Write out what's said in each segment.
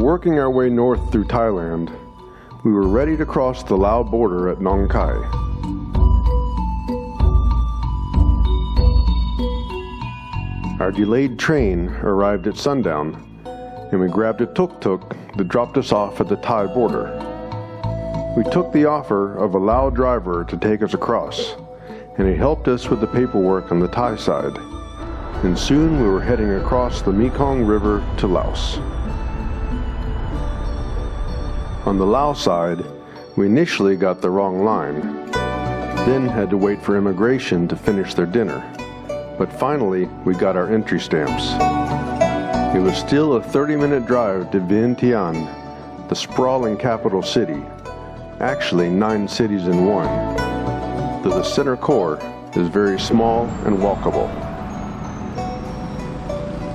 working our way north through Thailand, we were ready to cross the Lao border at Nongkhai. Our delayed train arrived at sundown, and we grabbed a tuk-tuk that dropped us off at the Thai border. We took the offer of a Lao driver to take us across, and he helped us with the paperwork on the Thai side. And soon we were heading across the Mekong River to Laos. On the Lao side, we initially got the wrong line, then had to wait for immigration to finish their dinner. But finally, we got our entry stamps. It was still a 30-minute drive to Vientiane, the sprawling capital city, actually 9 cities in one, though the center core is very small and walkable.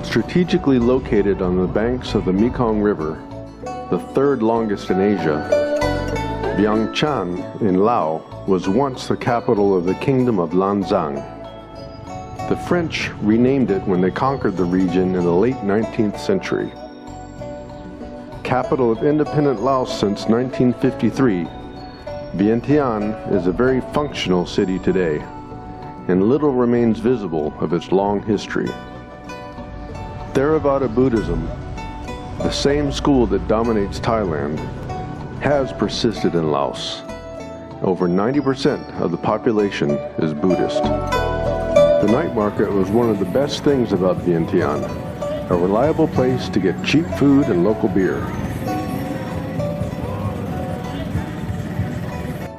Strategically located on the banks of the Mekong River, the third longest in Asia, Vientiane in Laos was once the capital of the Kingdom of Lanzang. The French renamed it when they conquered the region in the late 19th century. Capital of independent Laos since 1953, Vientiane is a very functional city today, and little remains visible of its long history. Theravada Buddhism, the same school that dominates Thailand, has persisted in Laos. Over 90% of the population is Buddhist. The night market was one of the best things about Vientiane, a reliable place to get cheap food and local beer.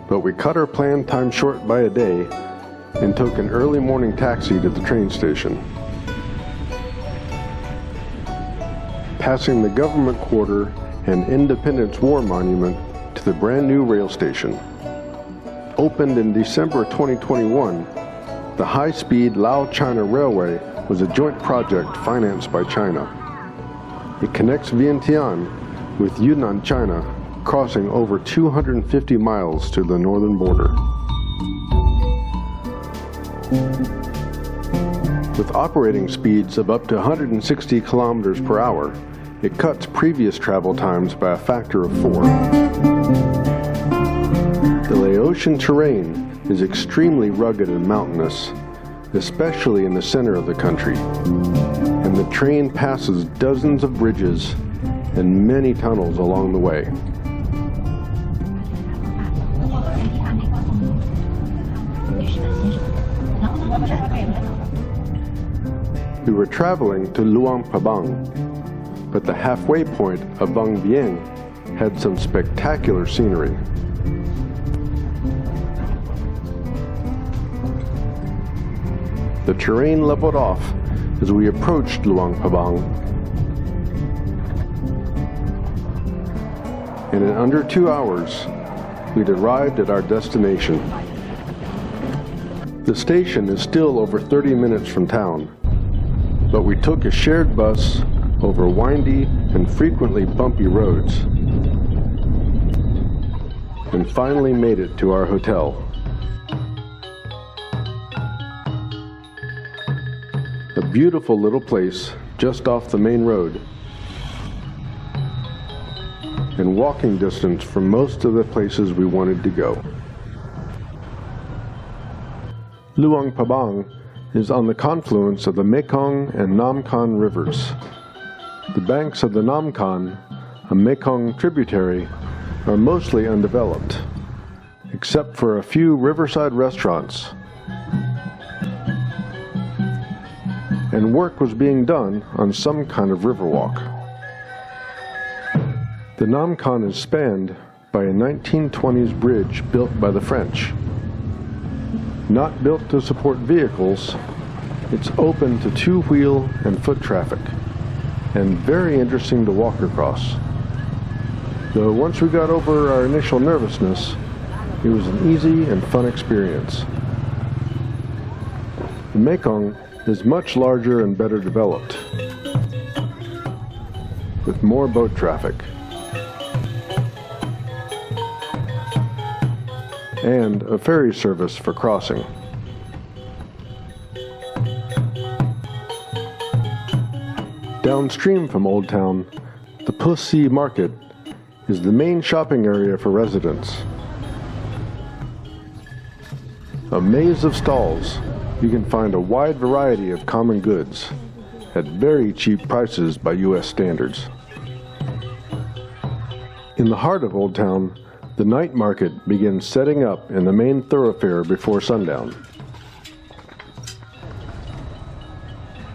But we cut our planned time short by a day and took an early morning taxi to the train station. Passing the government quarter and Independence War Monument to the brand new rail station. Opened in December 2021, the high-speed Lao-China Railway was a joint project financed by China. It connects Vientiane with Yunnan, China, crossing over 250 miles to the northern border. With operating speeds of up to 160 kilometers per hour, it cuts previous travel times by a factor of 4. The Laotian terrain is extremely rugged and mountainous, especially in the center of the country, and the train passes dozens of bridges and many tunnels along the way. We were traveling to Luang Prabang, but the halfway point of Vang Vieng had some spectacular scenery. The terrain leveled off as we approached Luang Prabang, and in under 2 hours, we'd arrived at our destination. The station is still over 30 minutes from town, but we took a shared bus over windy and frequently bumpy roads, and finally made it to our hotel. A beautiful little place just off the main road, and walking distance from most of the places we wanted to go. Luang Prabang is on the confluence of the Mekong and Namkhan rivers. The banks of the Namkhan, a Mekong tributary, are mostly undeveloped, except for a few riverside restaurants. And work was being done on some kind of riverwalk. The Namkhan is spanned by a 1920s bridge built by the French. Not built to support vehicles, it's open to two-wheel and foot traffic, and very interesting to walk across. Though once we got over our initial nervousness, it was an easy and fun experience. The Mekong is much larger and better developed, with more boat traffic, and a ferry service for crossing. Downstream from Old Town, the Pussy Market is the main shopping area for residents. A maze of stalls, you can find a wide variety of common goods at very cheap prices by U.S. standards. In the heart of Old Town, the night market begins setting up in the main thoroughfare before sundown.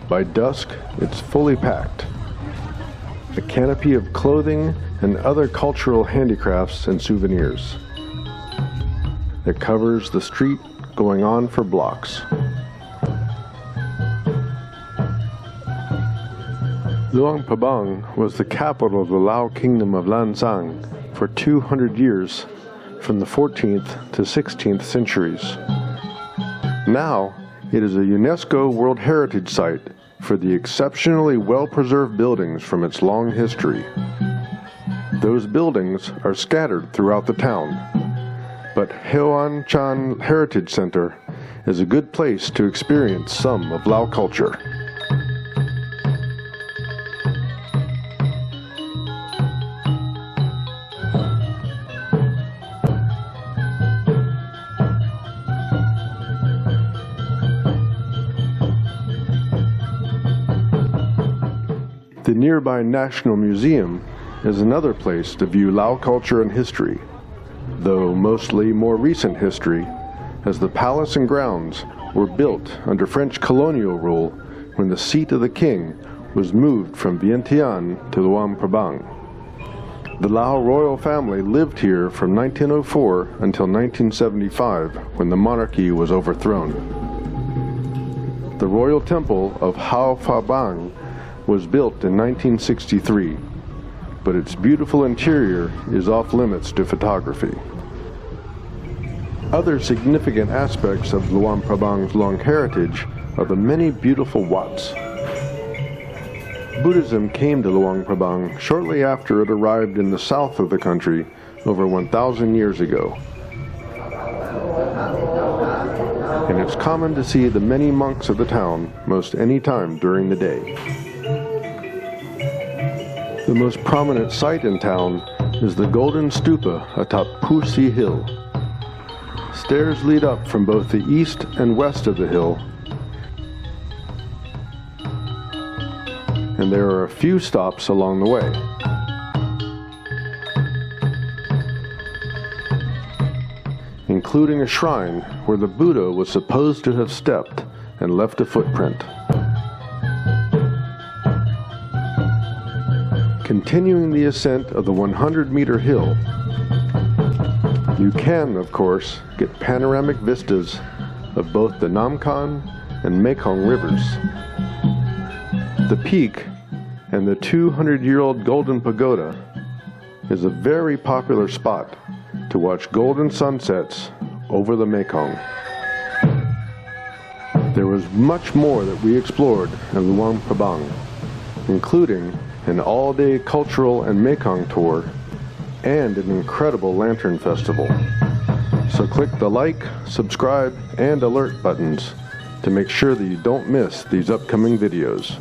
By dusk, it's fully packed. A canopy of clothing and other cultural handicrafts and souvenirs that covers the street going on for blocks. Luang Prabang was the capital of the Lao Kingdom of Lan Xang for 200 years, from the 14th to 16th centuries. Now, it is a UNESCO World Heritage Site for the exceptionally well-preserved buildings from its long history. Those buildings are scattered throughout the town, but Vientiane Heritage Center is a good place to experience some of Lao culture. The nearby National Museum is another place to view Lao culture and history, though mostly more recent history, as the palace and grounds were built under French colonial rule when the seat of the king was moved from Vientiane to Luang Prabang. The Lao royal family lived here from 1904 until 1975, when the monarchy was overthrown. The royal temple of Hao Pha Bang was built in 1963, but its beautiful interior is off limits to photography. Other significant aspects of Luang Prabang's long heritage are the many beautiful Wats. Buddhism came to Luang Prabang shortly after it arrived in the south of the country over 1,000 years ago. And it's common to see the many monks of the town most any time during the day. The most prominent site in town is the Golden Stupa atop Pussy Hill. Stairs lead up from both the east and west of the hill, and there are a few stops along the way. Including a shrine where the Buddha was supposed to have stepped and left a footprint. Continuing the ascent of the 100-meter hill, you can, of course, get panoramic vistas of both the Nongkhai and Mekong Rivers. The peak and the 200-year-old Golden Pagoda is a very popular spot to watch golden sunsets over the Mekong. There was much more that we explored in Luang Prabang, including an all-day cultural and Mekong tour, and an incredible lantern festival. So click the like, subscribe, and alert buttons to make sure that you don't miss these upcoming videos.